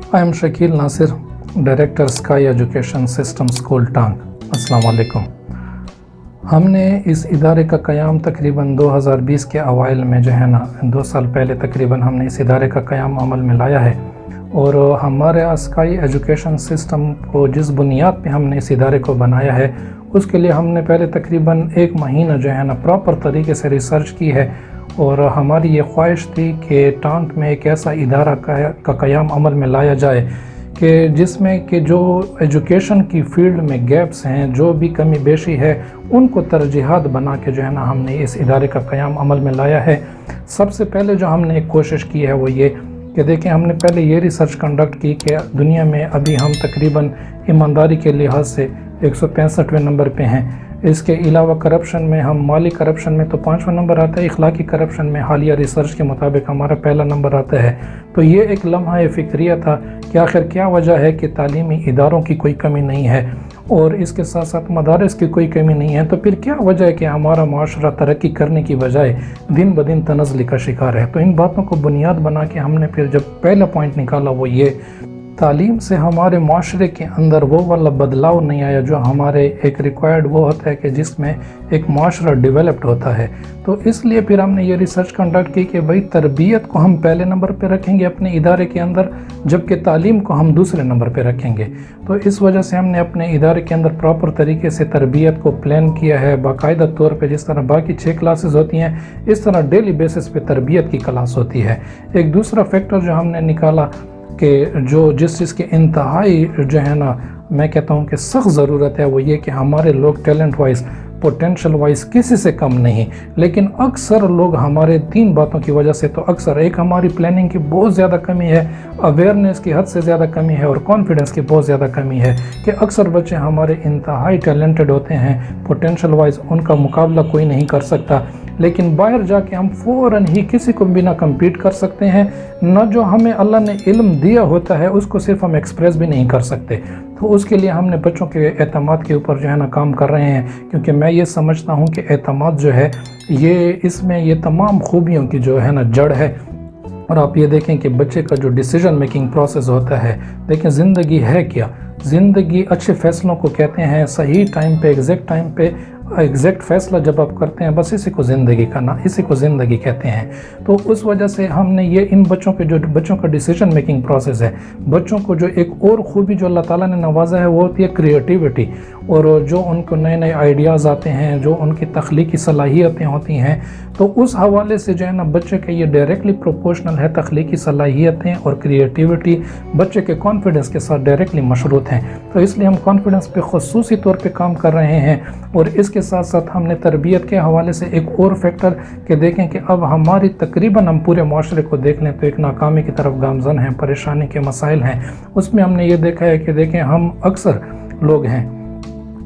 I am Shakeel Nasir, director Sky Education System school Tank. अस्सलाम वालेकुम। हमने इस इदारे का क़याम तकरीबन 2020 के अवाइल में जो है ना 2 साल पहले तकरीबन हमने इस इदारे का क़याम अमल में लाया है। और हमारे स्काई एजुकेशन सिस्टम को जिस बुनियाद पे हमने इस इदारे को बनाया है उसके लिए हमने पहले तकरीबन 1 महीना जो है ना प्रॉपर तरीके से रिसर्च की है। और हमारी ये ख्वाहिश थी कि टांग में एक ऐसा इदारा का क़याम अमल में लाया जाए कि जिसमें कि जो एजुकेशन की फ़ील्ड में गैप्स हैं, जो भी कमी बेशी है, उनको तरजीहात बना के जो है ना हमने इस इदारे का क़याम अमल में लाया है। सबसे पहले जो हमने एक कोशिश की है वो ये कि देखें, हमने पहले ये रिसर्च कंडक्ट की कि दुनिया में अभी हम तकरीबन ईमानदारी के लिहाज से 165वें नंबर पे हैं। इसके अलावा करप्शन में हम माली करप्शन में तो 5वां नंबर आता है, इखलाकी करप्शन में हालिया रिसर्च के मुताबिक हमारा पहला नंबर आता है। तो ये एक लम्हा फ़िक्रिया था कि आखिर क्या वजह है कि तालीमी इदारों की कोई कमी नहीं है और इसके साथ साथ मदारिस की कोई कमी नहीं है। तो फिर क्या वजह है कि हमारा माशरा तरक्की करने की बजाय दिन ब दिन तनज़्ज़ुल का शिकार है। तो इन बातों को बुनियाद बना के हमने फिर जब पहला पॉइंट निकाला वो ये, तालीम से हमारे माशरे के अंदर वो वाला बदलाव नहीं आया जो हमारे एक रिक्वायर्ड वो होता है कि जिसमें एक माशरा डेवलप्ड होता है। तो इसलिए फिर हमने ये रिसर्च कंडक्ट की कि भाई तरबियत को हम पहले नंबर पे रखेंगे अपने इदारे के अंदर, जबकि तालीम को हम दूसरे नंबर पे रखेंगे। तो इस वजह से हमने अपने इदारे के अंदर प्रॉपर तरीके से तरबियत को प्लान किया है। बाकायदा तौर पर जिस तरह बाकी 6 क्लासेस होती हैं इस तरह डेली बेसिस पे तरबियत की क्लास होती है। एक दूसरा फैक्टर जो हमने निकाला कि जिस चीज़ की इंतहाई जो है ना मैं कहता हूँ कि सख्त ज़रूरत है वो ये कि हमारे लोग टैलेंट वाइज पोटेंशियल वाइज किसी से कम नहीं, लेकिन अक्सर लोग हमारे 3 बातों की वजह से, तो अक्सर एक हमारी प्लानिंग की बहुत ज़्यादा कमी है, अवेयरनेस की हद से ज़्यादा कमी है और कॉन्फिडेंस की बहुत ज़्यादा कमी है कि अक्सर बच्चे हमारे इंतहाई टैलेंटेड होते हैं, पोटेंशियल वाइज उनका मुकाबला कोई नहीं कर सकता, लेकिन बाहर जाके हम फ़ौरन ही किसी को बिना कम्पीट कर सकते हैं। न जो हमें अल्लाह ने इल्म दिया होता है उसको सिर्फ हम एक्सप्रेस भी नहीं कर सकते। तो उसके लिए हमने बच्चों के एतमाद के ऊपर जो है ना काम कर रहे हैं, क्योंकि मैं ये समझता हूँ कि एतमाद जो है ये तमाम खूबियों की जो है ना जड़ है। और आप ये देखें कि बच्चे का जो डिसीजन मेकिंग प्रोसेस होता है, देखें ज़िंदगी है क्या, ज़िंदगी अच्छे फ़ैसलों को कहते हैं, सही टाइम पे एग्जैक्ट टाइम पे एग्जैक्ट फ़ैसला जब आप करते हैं बस इसी को ज़िंदगी कहते हैं। तो उस वजह से हमने ये इन बच्चों का डिसीजन मेकिंग प्रोसेस है, बच्चों को जो एक और खूबी जो अल्लाह ताला ने नवाजा है वो होती है क्रिएटिविटी। और जो उनको नए नए आइडियाज़ आते हैं, जो उनकी तख्लीकी सलाहियतें होती हैं, तो उस हवाले से जो है ना बच्चे के ये डायरेक्टली प्रोपोर्शनल है। तख्लीकी सलाहियतें और क्रिएटिविटी बच्चे के कॉन्फिडेंस के साथ डायरेक्टली मशरूत हैं। तो इसलिए हम कॉन्फिडेंस पे ख़ुसूसी तौर पे काम कर रहे हैं। और इसके साथ साथ हमने तरबियत के हवाले से एक और फैक्टर के देखें कि अब हमारी तकरीबन हम पूरे माशरे को देख लें तो एक नाकामी की तरफ गामज़न हैं, परेशानी के मसाइल हैं। उसमें हमने ये देखा है कि देखें, हम अक्सर लोग हैं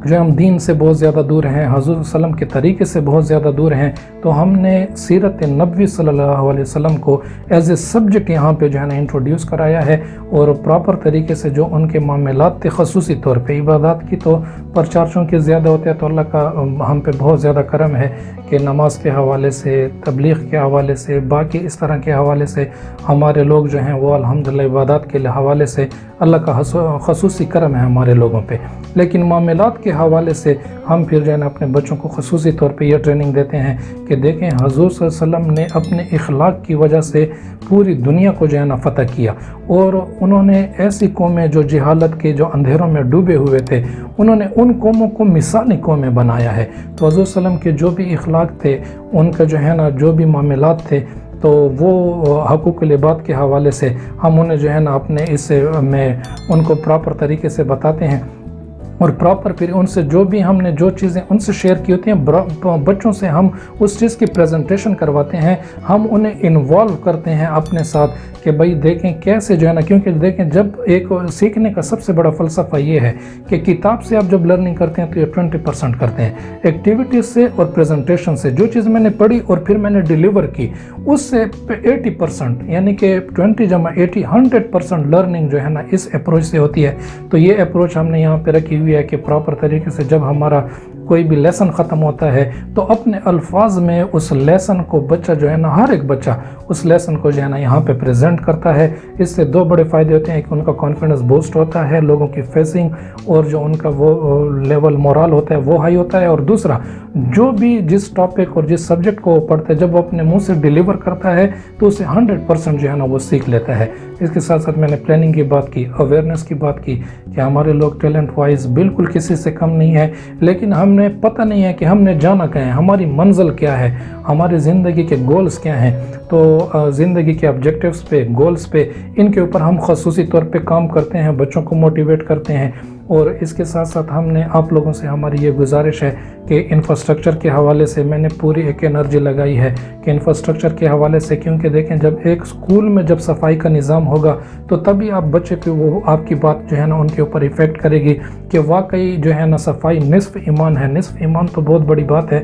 जो हम दीन से बहुत ज़्यादा दूर हैं, हज़रत सल्लम के तरीके से बहुत ज़्यादा दूर हैं। तो हमने सीरत नबवी सल्लल्लाहु अलैहि वसल्लम को एज ए सब्जेक्ट यहाँ पे जो है ना इंट्रोड्यूस कराया है और प्रॉपर तरीके से जो उनके मामलात थे, ख़ुसूसी तौर पे इबादत की तो परचार्चों के ज़्यादा होते हैं, तो अल्लाह का हम पे बहुत ज़्यादा करम है कि नमाज के हवाले से, तबलीग के हवाले से, बाकी इस तरह के हवाले से हमारे लोग जो हैं वो अल्हम्दुलिल्लाह इबादत के हवाले से अल्लाह का ख़ुसूसी करम है हमारे लोगों पे। लेकिन मामलात के हवाले से हम फिर जो है ना अपने बच्चों को ख़ुसूसी तौर पे यह ट्रेनिंग देते हैं कि देखें, हज़ूर सल्लल्लाहु अलैहि वसल्लम ने अपने इखलाक की वजह से पूरी दुनिया को जो है ना फ़तह किया और उन्होंने ऐसी कौमें जो जहालत के जो अंधेरों में डूबे हुए थे, उन्होंने उन कौमों को मिसाली कौमें बनाया है। तो हज़ूर सल्लल्लाहु अलैहि वसल्लम के जो भी इखलाक थे, उनका जो है ना जो भी मामलात थे, तो वो हकूक़ुल इबाद के हवाले से हम उन्हें जो है ना अपने में उनको प्रॉपर तरीके से बताते हैं और प्रॉपर फिर उनसे जो भी हमने जो चीज़ें उनसे शेयर की होती हैं बच्चों से हम उस चीज़ की प्रेजेंटेशन करवाते हैं, हम उन्हें इन्वॉल्व करते हैं अपने साथ कि भाई देखें कैसे जो है ना, क्योंकि देखें जब एक सीखने का सबसे बड़ा फ़लसफ़ा ये है कि किताब से आप जब लर्निंग करते हैं तो ये 20% करते हैं, एक्टिविटीज़ से और प्रेजेंटेशन से, जो चीज़ मैंने पढ़ी और फिर मैंने डिलीवर की उससे 80% यानी कि 20 जमा 80 100% लर्निंग जो है ना इस अप्रोच से होती है। तो ये अप्रोच हमने यहाँ पे रखी हुई है कि प्रॉपर तरीके से जब हमारा کوئی بھی لیسن ختم ہوتا ہے تو اپنے الفاظ میں اس لیسن کو بچہ جو ہے نا، ہر ایک بچہ اس لیسن کو جو ہے نا یہاں پہ پریزنٹ کرتا ہے۔ اس سے دو بڑے فائدے ہوتے ہیں، کہ ان کا کانفیڈنس بوسٹ ہوتا ہے، لوگوں کی فیسنگ اور جو ان کا وہ لیول مورال ہوتا ہے وہ ہائی ہوتا ہے، اور دوسرا جو بھی جس ٹاپک اور جس سبجیکٹ کو وہ پڑھتا ہے جب وہ اپنے منہ سے ڈیلیور کرتا ہے تو اسے 100% جو ہے نا وہ سیکھ لیتا ہے۔ اس کے ساتھ ساتھ میں نے پلاننگ کی بات کی، اویئرنیس کی بات کی، کہ ہمارے لوگ ٹیلنٹ وائز بالکل کسی سے کم نہیں ہے، لیکن ہم نے پتہ نہیں ہے کہ ہم نے جانا کیا ہے، ہماری منزل کیا ہے، ہماری زندگی کے گولز کیا ہیں۔ تو زندگی کے آبجیکٹیوز پہ، گولز پہ، ان کے اوپر ہم خصوصی طور پہ کام کرتے ہیں، بچوں کو موٹیویٹ کرتے ہیں۔ اور اس کے ساتھ ساتھ ہم نے آپ لوگوں سے ہماری یہ گزارش ہے کہ انفراسٹرکچر کے حوالے سے میں نے پوری ایک انرجی لگائی ہے کہ انفراسٹرکچر کے حوالے سے، کیونکہ دیکھیں جب ایک اسکول میں جب صفائی کا نظام ہوگا تو تبھی آپ بچے پہ وہ آپ کی بات جو ہے نا ان کے اوپر ایفیکٹ کرے گی کہ واقعی جو ہے نا صفائی نصف ایمان ہے۔ نصف ایمان تو بہت بڑی بات ہے،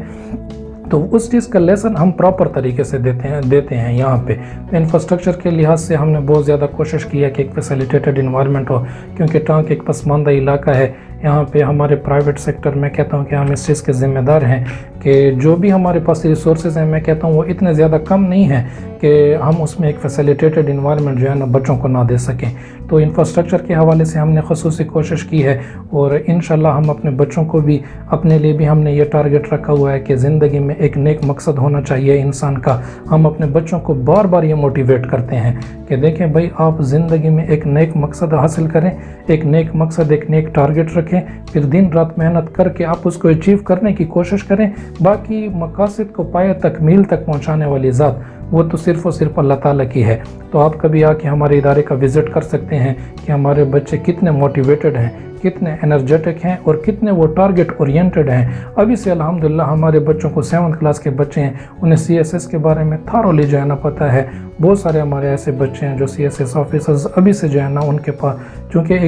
تو اس چیز کا لیسن ہم پراپر طریقے سے دیتے ہیں یہاں پہ۔ انفراسٹرکچر کے لحاظ سے ہم نے بہت زیادہ کوشش کی ہے کہ ایک فیسیلیٹیٹڈ انوائرمنٹ ہو، کیونکہ ٹانک ایک پسماندہ علاقہ ہے۔ یہاں پہ ہمارے پرائیویٹ سیکٹر میں کہتا ہوں کہ ہم اس چیز کے ذمہ دار ہیں کہ جو بھی ہمارے پاس ریسورسز ہیں، میں کہتا ہوں وہ اتنے زیادہ کم نہیں ہیں کہ ہم اس میں ایک فیسیلیٹیٹڈ انوائرمنٹ جو ہے نا بچوں کو نہ دے سکیں۔ تو انفراسٹرکچر کے حوالے سے ہم نے خصوصی کوشش کی ہے، اور انشاءاللہ ہم اپنے بچوں کو بھی، اپنے لیے بھی ہم نے یہ ٹارگٹ رکھا ہوا ہے کہ زندگی میں ایک نیک مقصد ہونا چاہیے انسان کا۔ ہم اپنے بچوں کو بار بار یہ موٹیویٹ کرتے ہیں کہ دیکھیں بھائی، آپ زندگی میں ایک نیک مقصد حاصل کریں، ایک نیک مقصد، ایک نیک ٹارگٹ رکھیں، پھر دن رات محنت کر کے آپ اس کو اچیو کرنے کی کوشش کریں۔ باقی مقاصد کو پایہ تکمیل تک پہنچانے والی ذات وہ تو صرف اور صرف اللہ تعالیٰ کی ہے۔ تو آپ کبھی آ کے ہمارے ادارے کا وزٹ کر سکتے ہیں کہ ہمارے بچے کتنے موٹیویٹڈ ہیں، کتنے انرجیٹک ہیں، اور کتنے وہ ٹارگٹ اورینٹڈ ہیں۔ ابھی سے الحمدللہ ہمارے بچوں کو 7th کلاس کے بچے ہیں، انہیں CSS کے بارے میں تھارولی جو ہے نا پتہ ہے۔ بہت سارے ہمارے ایسے بچے ہیں جو CSS آفیسرز ابھی سے جو ہے نا ان کے پاس، چونکہ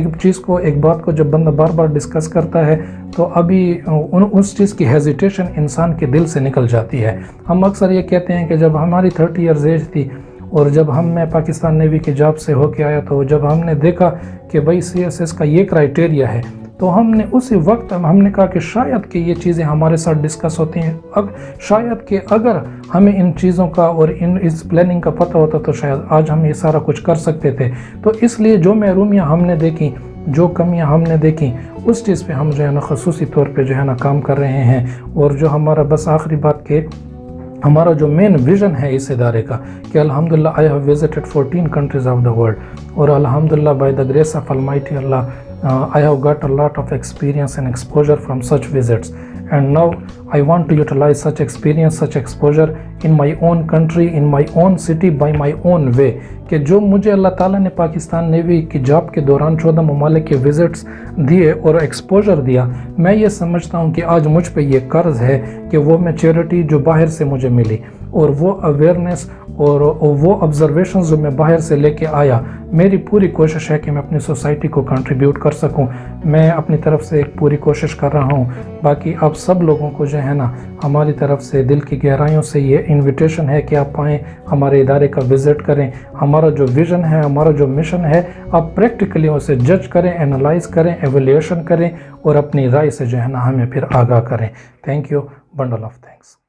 ایک بات کو جب بندہ بار بار ڈسکس کرتا ہے تو ابھی اس چیز کی ہیزیٹیشن انسان کے دل سے نکل جاتی ہے۔ ہم اکثر یہ کہتے ہیں کہ جب ہماری 30 ایئرز ایج تھی اور جب میں پاکستان نیوی کے جاب سے ہو کے آیا، تو جب ہم نے دیکھا کہ بھائی CSS کا یہ کرائٹیریا ہے، تو ہم نے اسی وقت ہم نے کہا کہ شاید کہ یہ چیزیں ہمارے ساتھ ڈسکس ہوتی ہیں، شاید کہ اگر ہمیں ان چیزوں کا اور اس پلاننگ کا پتہ ہوتا تو شاید آج ہم یہ سارا کچھ کر سکتے تھے۔ تو اس لیے جو محرومیاں ہم نے دیکھی، جو کمیاں ہم نے دیکھی، اس چیز پہ ہم جو ہے نا خصوصی طور پہ جو ہے نا کام کر رہے ہیں۔ اور جو ہمارا بس آخری بات کہ ہمارا جو مین ویژن ہے اس ادارے کا کہ الحمدللہ I have visited 14 countries of the world، اور الحمدللہ by the grace of Almighty Allah I have got a lot of experience and exposure from such visits, and now I want to utilize such experience, such exposure in my own country, in my own city, by my own way، کہ جو مجھے اللہ تعالیٰ نے Pakistan navy کی job کے دوران 14 ممالک کے وزٹس دیے اور ایکسپوجر دیا، میں یہ سمجھتا ہوں کہ آج مجھ پہ یہ قرض ہے کہ وہ میں چیریٹی جو باہر سے مجھے ملی، اور وہ اویئرنیس اور وہ آبزرویشنز جو میں باہر سے لے کے آیا، میری پوری کوشش ہے کہ میں اپنی سوسائٹی کو کنٹریبیوٹ کر سکوں۔ میں اپنی طرف سے ایک پوری کوشش کر رہا ہوں۔ باقی آپ سب لوگوں کو جو ہے نا ہماری طرف سے دل کی گہرائیوں سے یہ انویٹیشن ہے کہ آپ آئیں، ہمارے ادارے کا وزٹ کریں، ہمارا جو ویژن ہے، ہمارا جو مشن ہے، آپ پریکٹیکلی اسے جج کریں، انالائز کریں، ایویلیویشن کریں، اور اپنی رائے سے جو ہے نا ہمیں پھر آگاہ کریں۔ Thank you, bundle of thanks.